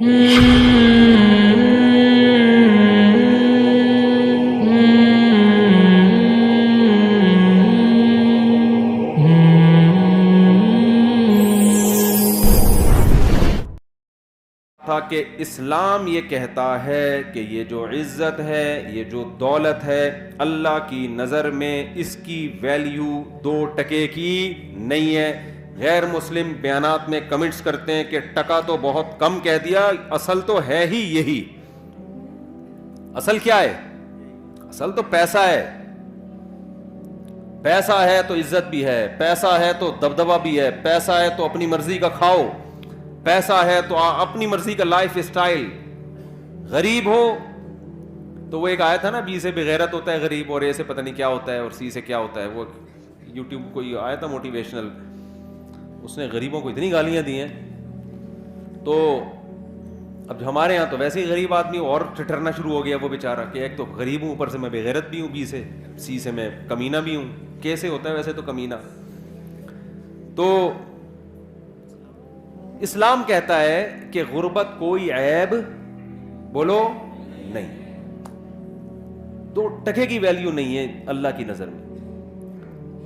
تھا کہ اسلام یہ کہتا ہے کہ یہ جو عزت ہے، یہ جو دولت ہے، اللہ کی نظر میں اس کی ویلیو 2 ٹکے کی نہیں ہے۔ غیر مسلم بیانات میں کمنٹس کرتے ہیں کہ ٹکا تو بہت کم کہہ دیا، اصل تو ہے ہی یہی۔ اصل کیا ہے؟ اصل تو پیسہ ہے۔ پیسہ ہے تو عزت بھی ہے، پیسہ ہے تو دبدبہ بھی ہے، پیسہ ہے تو اپنی مرضی کا کھاؤ، پیسہ ہے تو اپنی مرضی کا لائف اسٹائل۔ غریب ہو تو وہ ایک آیا تھا نا، بی سے بغیرت ہوتا ہے غریب، اور اے سے پتہ نہیں کیا ہوتا ہے، اور سی سے کیا ہوتا ہے، وہ یوٹیوب کوئی آیا تھا موٹیویشنل، اس نے غریبوں کو اتنی گالیاں دی ہیں۔ تو اب ہمارے ہاں تو ویسے ہی غریب آدمی اور ٹھٹرنا شروع ہو گیا وہ بیچارہ، کہ ایک تو غریب ہوں، اوپر سے میں بغیرت بھی ہوں، بی سے، سی سے میں کمینہ بھی ہوں۔ کیسے ہوتا ہے ویسے تو کمینہ؟ تو اسلام کہتا ہے کہ غربت کوئی عیب بولو نہیں، 2 ٹکے کی ویلیو نہیں ہے اللہ کی نظر میں۔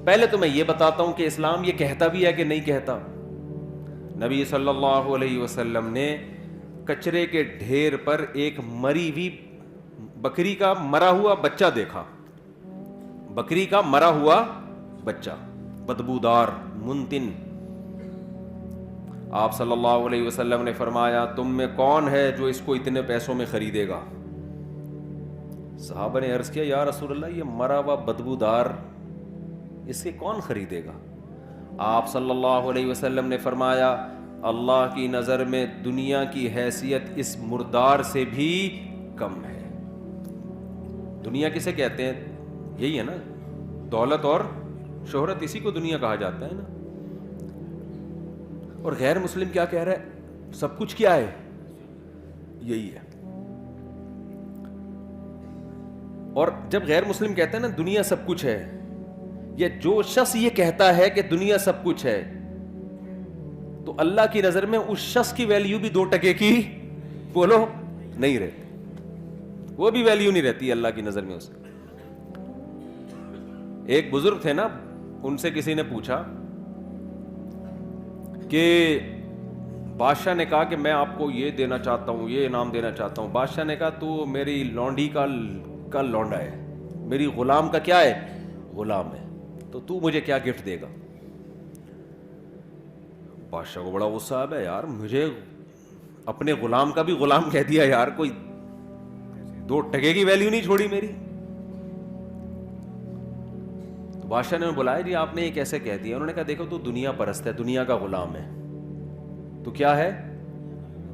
پہلے تو میں یہ بتاتا ہوں کہ اسلام یہ کہتا بھی ہے کہ نہیں کہتا۔ نبی صلی اللہ علیہ وسلم نے کچرے کے ڈھیر پر ایک مری ہوئی بکری کا مرا ہوا بچہ دیکھا، بکری کا مرا ہوا بچہ، بدبودار، منتن۔ آپ صلی اللہ علیہ وسلم نے فرمایا تم میں کون ہے جو اس کو اتنے پیسوں میں خریدے گا؟ صحابہ نے عرض کیا یا رسول اللہ یہ مرا ہوا بدبودار اس کے کون خریدے گا؟ آپ صلی اللہ علیہ وسلم نے فرمایا اللہ کی نظر میں دنیا کی حیثیت اس مردار سے بھی کم ہے۔ دنیا کسے کہتے ہیں؟ یہی ہے نا، دولت اور شہرت، اسی کو دنیا کہا جاتا ہے نا۔ اور غیر مسلم کیا کہہ رہا ہے؟ سب کچھ کیا ہے؟ یہی ہے۔ اور جب غیر مسلم کہتا ہے نا دنیا سب کچھ ہے، یا جو شخص یہ کہتا ہے کہ دنیا سب کچھ ہے، تو اللہ کی نظر میں اس شخص کی ویلیو بھی 2 ٹکے کی بولو نہیں رہتی، وہ بھی ویلیو نہیں رہتی اللہ کی نظر میں اس کی۔ ایک بزرگ تھے نا، ان سے کسی نے پوچھا کہ بادشاہ نے کہا کہ میں آپ کو یہ دینا چاہتا ہوں، یہ انعام دینا چاہتا ہوں۔ بادشاہ نے کہا تو میری لونڈی کا لونڈا ہے، میری غلام کا کیا ہے؟ غلام ہے، تو مجھے کیا گفٹ دے گا؟ بادشاہ کو بڑا غصہ آیا، یار مجھے اپنے غلام کا بھی غلام کہہ دیا یار، کوئی 2 ٹکے کی ویلیو نہیں چھوڑی میری۔ تو بادشاہ نے بلایا جی آپ نے یہ کیسے کہہ دیا؟ انہوں نے کہا دیکھو تو دنیا پرست ہے، دنیا کا غلام ہے۔ تو کیا ہے؟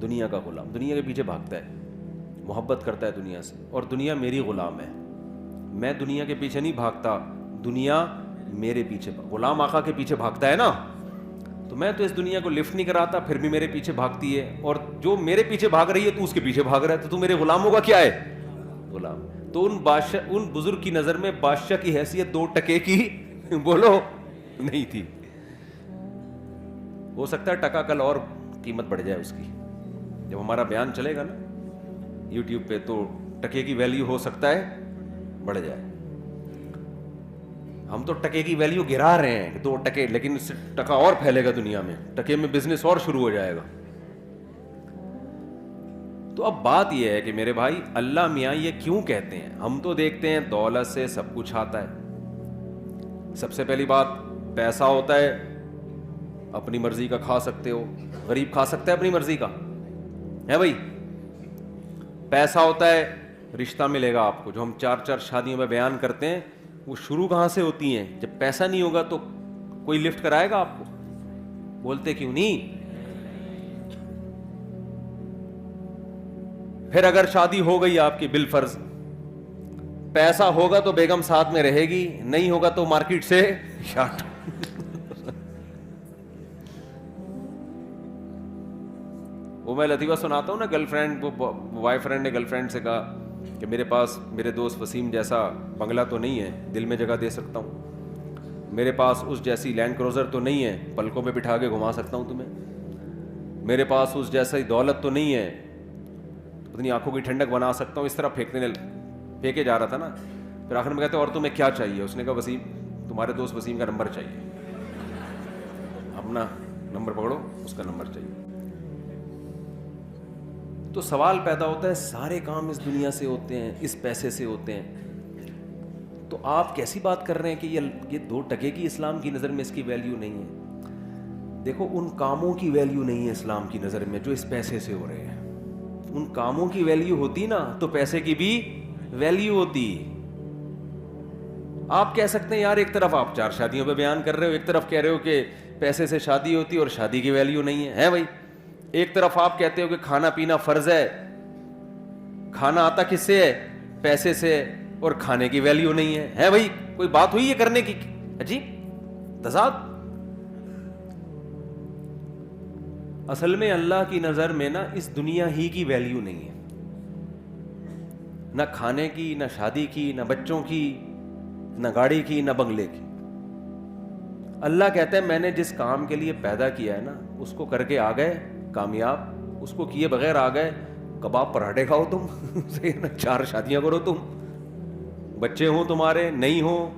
دنیا کا غلام، دنیا کے پیچھے بھاگتا ہے، محبت کرتا ہے دنیا سے، اور دنیا میری غلام ہے۔ میں دنیا کے پیچھے نہیں بھاگتا، دنیا میرے پیچھے، غلام آقا کے پیچھے بھاگتا ہے نا، تو میں تو اس دنیا کو لفٹ نہیں کراتا، پھر بھی میرے پیچھے بھاگتی ہے، اور جو میرے پیچھے بھاگ رہی ہے تو اس کے پیچھے بھاگ رہا ہے، تو میرے غلاموں کا کیا ہے؟ غلام۔ تو ان بزرگ کی نظر میں بادشاہ کی حیثیت 2 ٹکے کی بولو نہیں تھی۔ ہو سکتا ہے ٹکا کل اور قیمت بڑھ جائے اس کی، جب ہمارا بیان چلے گا نا یوٹیوب پہ تو ٹکے کی ویلیو ہو سکتا ہے بڑھ جائے۔ ہم تو ٹکے کی ویلیو گرا رہے ہیں 2 ٹکے، لیکن اس سے ٹکا اور پھیلے گا دنیا میں، ٹکے میں بزنس اور شروع ہو جائے گا۔ تو اب بات یہ ہے کہ میرے بھائی اللہ میاں یہ کیوں کہتے ہیں؟ ہم تو دیکھتے ہیں دولت سے سب کچھ آتا ہے۔ سب سے پہلی بات پیسہ ہوتا ہے، اپنی مرضی کا کھا سکتے ہو، غریب کھا سکتا ہے اپنی مرضی کا ہے بھائی۔ پیسہ ہوتا ہے، رشتہ ملے گا آپ کو، جو ہم 4 شادیوں میں بیان کرتے ہیں وہ شروع کہاں سے ہوتی ہیں؟ جب پیسہ نہیں ہوگا تو کوئی لفٹ کرائے گا آپ کو؟ بولتے کیوں نہیں؟ پھر اگر شادی ہو گئی آپ کی بالفرض، پیسہ ہوگا تو بیگم ساتھ میں رہے گی، نہیں ہوگا تو مارکیٹ سے شارٹ۔ وہ میں لطیفہ سناتا ہوں نا، گرل فرینڈ، وہ بوائے فرینڈ نے گرل فرینڈ سے کہا کہ میرے پاس میرے دوست وسیم جیسا بنگلہ تو نہیں ہے، دل میں جگہ دے سکتا ہوں، میرے پاس اس جیسی لینڈ کروزر تو نہیں ہے، پلکوں پہ بٹھا کے گھما سکتا ہوں تمہیں، میرے پاس اس جیسی دولت تو نہیں ہے اپنی آنکھوں کی ٹھنڈک بنا سکتا ہوں, اس طرح پھینکے جا رہا تھا نا. پھر آخر میں کہتے اور تمہیں کیا چاہیے؟ اس نے کہا وسیم, تمہارے دوست وسیم کا نمبر چاہیے. اپنا نمبر پکڑو, اس کا نمبر چاہیے. تو سوال پیدا ہوتا ہے, سارے کام اس دنیا سے ہوتے ہیں, اس پیسے سے ہوتے ہیں, تو آپ کیسی بات کر رہے ہیں کہ یہ 2 ٹکے کی اسلام کی نظر میں اس کی ویلیو نہیں ہے؟ دیکھو, ان کاموں کی ویلیو نہیں ہے اسلام کی نظر میں جو اس پیسے سے ہو رہے ہیں. ان کاموں کی ویلیو ہوتی نا تو پیسے کی بھی ویلیو ہوتی. آپ کہہ سکتے ہیں یار ایک طرف آپ 4 شادیوں پہ بیان کر رہے ہو, ایک طرف کہہ رہے ہو کہ پیسے سے شادی ہوتی اور شادی کی ویلیو نہیں ہے بھائی. ایک طرف آپ کہتے ہو کہ کھانا پینا فرض ہے, کھانا آتا کس سے ہے؟ پیسے سے, اور کھانے کی ویلیو نہیں ہے بھائی. کوئی بات ہوئی ہے کرنے کی؟ عجیب تضاد. اصل میں اللہ کی نظر میں نا اس دنیا ہی کی ویلیو نہیں ہے, نہ کھانے کی, نہ شادی کی, نہ بچوں کی, نہ گاڑی کی, نہ بنگلے کی. اللہ کہتا ہے میں نے جس کام کے لیے پیدا کیا ہے نا اس کو کر کے آ گئے کامیاب, اس کو کیے بغیر آ گئے کباب پراٹھے کھاؤ تم 4 شادیاں کرو تم, بچے ہوں تمہارے نہیں ہوں,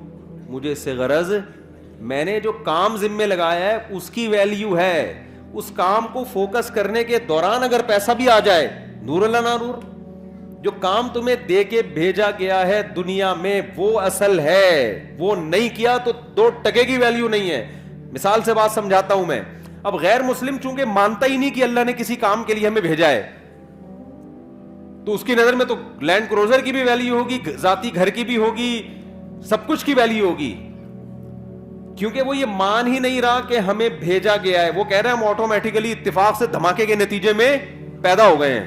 مجھے اس سے غرض. میں نے جو کام ذمے لگایا ہے اس کی ویلیو ہے. اس کام کو فوکس کرنے کے دوران اگر پیسہ بھی آ جائے, نور اللہ نہ نور, جو کام تمہیں دے کے بھیجا گیا ہے دنیا میں وہ اصل ہے. وہ نہیں کیا تو 2 ٹکے کی ویلیو نہیں ہے. مثال سے بات سمجھاتا ہوں میں. اب غیر مسلم چونکہ مانتا ہی نہیں کہ اللہ نے کسی کام کے لیے ہمیں بھیجا ہے, تو اس کی نظر میں تو لینڈ کروزر کی بھی ویلیو ہوگی, ذاتی گھر کی بھی ہوگی, سب کچھ کی ویلیو ہوگی, کیونکہ وہ یہ مان ہی نہیں رہا کہ ہمیں بھیجا گیا ہے. وہ کہہ رہے ہیں ہم آٹومیٹیکلی اتفاق سے دھماکے کے نتیجے میں پیدا ہو گئے ہیں.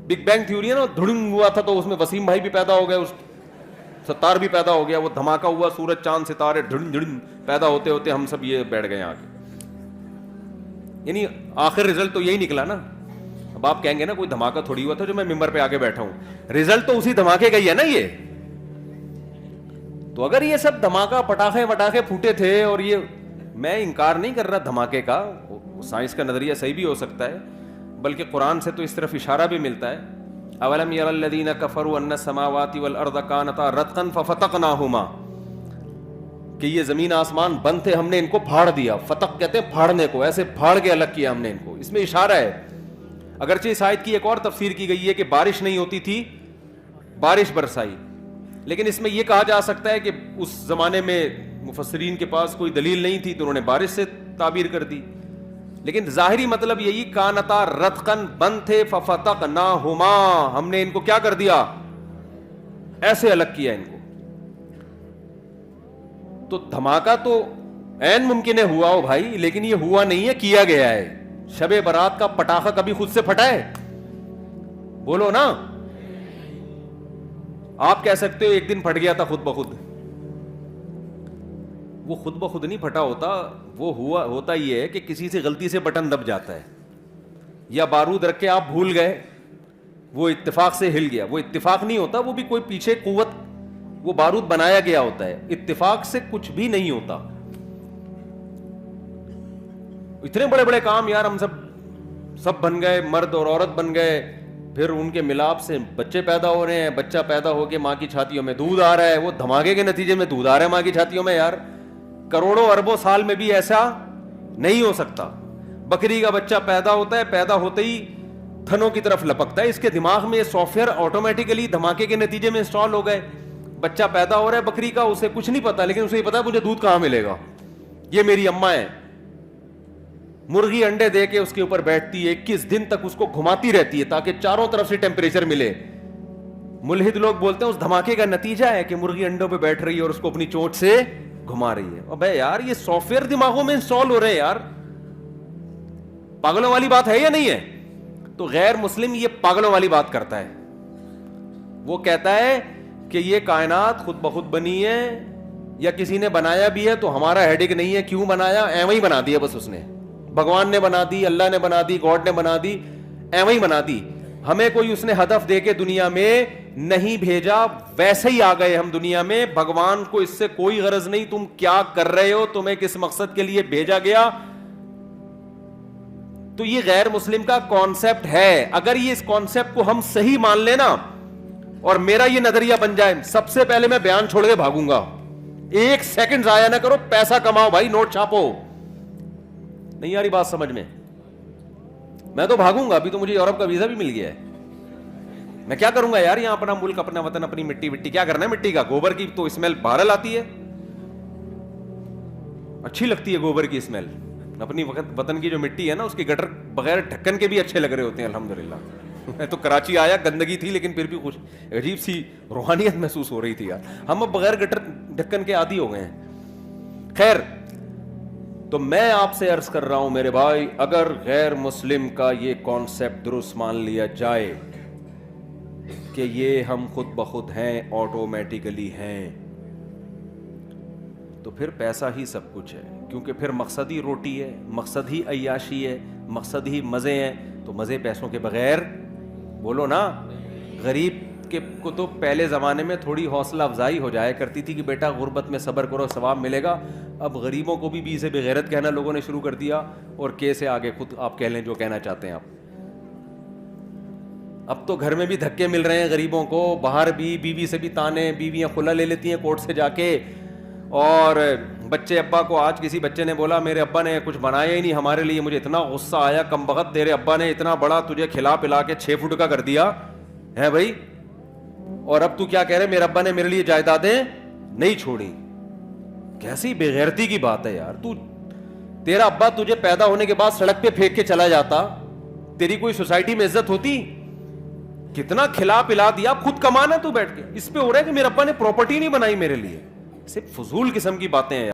بگ بینگ تھیوری ہے نا, دھڑنگ ہوا تھا تو اس میں وسیم بھائی بھی پیدا ہو گئے, اس ستار بھی پیدا ہو گیا, وہ دھماکہ ہوا, سورج چاند ستارے دھڑن دھڑن پیدا ہوتے ہوتے ہم سب یہ بیٹھ گئے آگے. یعنی آخر رزلٹ تو یہی نکلا نا. اب آپ کہیں گے نا کوئی دھماکہ تھوڑی ہوا تھا جو میں ممبر پہ آگے بیٹھا ہوں, رزلٹ تو اسی دھماکے کا ہی ہے نا یہ. تو اگر یہ سب دھماکہ پٹاخے پھوٹے تھے, اور یہ میں انکار نہیں کر رہا دھماکے کا, سائنس کا نظریہ صحیح بھی ہو سکتا ہے, بلکہ قرآن سے تو اس طرف اشارہ بھی ملتا ہے. اولم یر الذین کفروا ان السماوات والارض کانتا رتقا ففتقناہما, کہ یہ زمین آسمان بند تھے ہم نے ان کو پھاڑ دیا. فتق کہتے ہیں پھاڑنے کو, ایسے پھاڑ کے الگ کیا ہم نے ان کو. اس میں اشارہ ہے. اگرچہ اس آیت کی ایک اور تفسیر کی گئی ہے کہ بارش نہیں ہوتی تھی, بارش برسائی, لیکن اس میں یہ کہا جا سکتا ہے کہ اس زمانے میں مفسرین کے پاس کوئی دلیل نہیں تھی تو انہوں نے بارش سے تعبیر کر دی. لیکن ظاہری مطلب یہی, کانتا رتقن بند تھے ففتقناہما, ہم نے ان کو کیا کر دیا, ایسے الگ کیا ان کو. تو دھماکہ تو عین ممکن ہے ہوا ہو بھائی, لیکن یہ ہوا نہیں ہے, کیا گیا ہے. شب برات کا پٹاخہ کبھی خود سے پھٹا ہے؟ بولو نا. آپ کہہ سکتے ہو ایک دن پھٹ گیا تھا خود بخود, وہ خود بخود نہیں پھٹا ہوتا, وہ ہوتا یہ ہے کہ کسی سے غلطی سے بٹن دب جاتا ہے, یا بارود رکھ کے آپ بھول گئے, وہ اتفاق سے ہل گیا. وہ اتفاق نہیں ہوتا, وہ بھی کوئی پیچھے قوت, وہ بارود بنایا گیا ہوتا ہے. اتفاق سے کچھ بھی نہیں ہوتا. اتنے بڑے بڑے کام یار ہم سب بن گئے, مرد اور عورت بن گئے, پھر ان کے ملاپ سے بچے پیدا ہو رہے ہیں, بچہ پیدا ہو کے ماں کی چھاتیوں میں دودھ آ رہا ہے, وہ دھماکے کے نتیجے میں دودھ آ رہا ہے ماں کی چھاتیوں میں. یار کروڑوں اربوں سال میں بھی ایسا نہیں ہو سکتا. بکری کا بچہ پیدا ہوتا ہے, پیدا ہوتے ہی تھنوں کی طرف لپکتا ہے, اس کے دماغ میں یہ سافٹ ویئر آٹومیٹیکلی دھماکے کے نتیجے میں انسٹال ہو گئے. بچہ پیدا ہو رہا ہے بکری کا, اسے کچھ نہیں پتا, لیکن اسے یہ پتا ہے مجھے دودھ کہاں ملے گا, یہ میری اماں ہے. مرغی انڈے دے کے اس کے اوپر بیٹھتی ہے, 21 دن تک اس کو گھماتی رہتی ہے تاکہ چاروں طرف سے ٹیمپریچر ملے. ملحد لوگ بولتے ہیں اس دھماکے کا نتیجہ ہے کہ مرغی انڈوں پہ بیٹھ رہی ہے اور اس کو اپنی چونچ سے گھما رہی ہے. ابے یار یہ سافٹ ویئر دماغوں میں انسٹال ہو رہے ہیں یار, پاگلوں والی بات ہے یا نہیں ہے؟ تو غیر مسلم یہ پاگلوں والی بات کرتا ہے. وہ کہتا ہے کہ یہ کائنات خود بخود بنی ہے یا کسی نے بنایا بھی ہے تو ہمارا ہیڈک نہیں ہے, کیوں بنایا, ایویں ہی بنا دیا بس اس نے. بھگوان نے بنا دی, اللہ نے بنا دی, گاڈ نے بنا دی, ایویں ہی بنا دی. ہمیں کوئی اس نے ہدف دے کے دنیا میں نہیں بھیجا, ویسے ہی آ گئے ہم دنیا میں. بھگوان کو اس سے کوئی غرض نہیں تم کیا کر رہے ہو, تمہیں کس مقصد کے لیے بھیجا گیا. تو یہ غیر مسلم کا کانسیپٹ ہے. اگر یہ اس کانسیپٹ کو ہم صحیح مان لینا اور میرا یہ نظریہ بن جائے, سب سے پہلے میں بیان چھوڑ کے بھاگوں گا. 1 سیکنڈ ضائع نہ کرو, پیسہ کماؤ بھائی, نوٹ چھاپو. نہیں آ رہی بات سمجھ میں تو بھاگوں گا. ابھی تو مجھے یورپ کا ویزا بھی مل گیا ہے. میں کیا کروں گا یار, یہاں اپنا ملک, اپنا وطن, اپنی مٹی کیا کرنا ہے. مٹی کا گوبر کی تو اسمیل بہرحال آتی ہے, اچھی لگتی ہے گوبر کی اسمیل. اپنی وطن کی جو مٹی ہے نا, اس کی گٹر بغیر ڈھکن کے بھی اچھے لگ رہے ہوتے ہیں الحمدللہ. میں تو کراچی آیا, گندگی تھی لیکن پھر بھی کچھ عجیب سی روحانیت محسوس ہو رہی تھی یار. ہم اب بغیر گٹر ڈھکن کے عادی ہو گئے ہیں. خیر, تو میں آپ سے عرض کر رہا ہوں میرے بھائی, اگر غیر مسلم کا یہ کانسیپٹ درست مان لیا جائے کہ یہ ہم خود بخود ہیں, آٹومیٹیکلی ہیں, تو پھر پیسہ ہی سب کچھ ہے. کیونکہ پھر مقصد ہی روٹی ہے, مقصد ہی عیاشی ہے, مقصد ہی مزے ہیں. تو مزے پیسوں کے بغیر, بولو نا. غریب کو تو پہلے زمانے میں تھوڑی حوصلہ افزائی ہو جایا کرتی تھی کہ بیٹا غربت میں صبر کرو, ثواب ملے گا. اب غریبوں کو بھی بی سے بغیرت کہنا لوگوں نے شروع کر دیا, اور کے سے آگے خود آپ کہہ لیں جو کہنا چاہتے ہیں آپ. اب تو گھر میں بھی دھکے مل رہے ہیں غریبوں کو, باہر بھی بیوی سے بھی تانے, بیویاں خلا لے لیتی ہیں کورٹ سے جا کے. اور بچے ابا کو, آج کسی بچے نے بولا میرے ابا نے کچھ بنایا ہی نہیں ہمارے لیے, مجھے اتنا غصہ آیا, کم بخت تیرے ابا نے اتنا بڑا تجھے کھلا پلا کے 6 فٹ کا کر دیا ہے بھائی, اور اب تو کیا کہہ رہے میرے ابا نے میرے لیے جائیدادیں نہیں چھوڑی. کیسی بے غیرتی کی بات ہے یار. تیرا ابا تجھے پیدا ہونے کے بعد سڑک پہ پھینک کے چلا جاتا, تیری کوئی سوسائٹی میں عزت ہوتی؟ کتنا کھلا پلا دیا, خود کمانا تو بیٹھ کے. اس پہ ہو رہا ہے کہ میرے ابا نے پراپرٹی نہیں بنائی میرے لیے. صرف فضول قسم کی باتیں ہیں.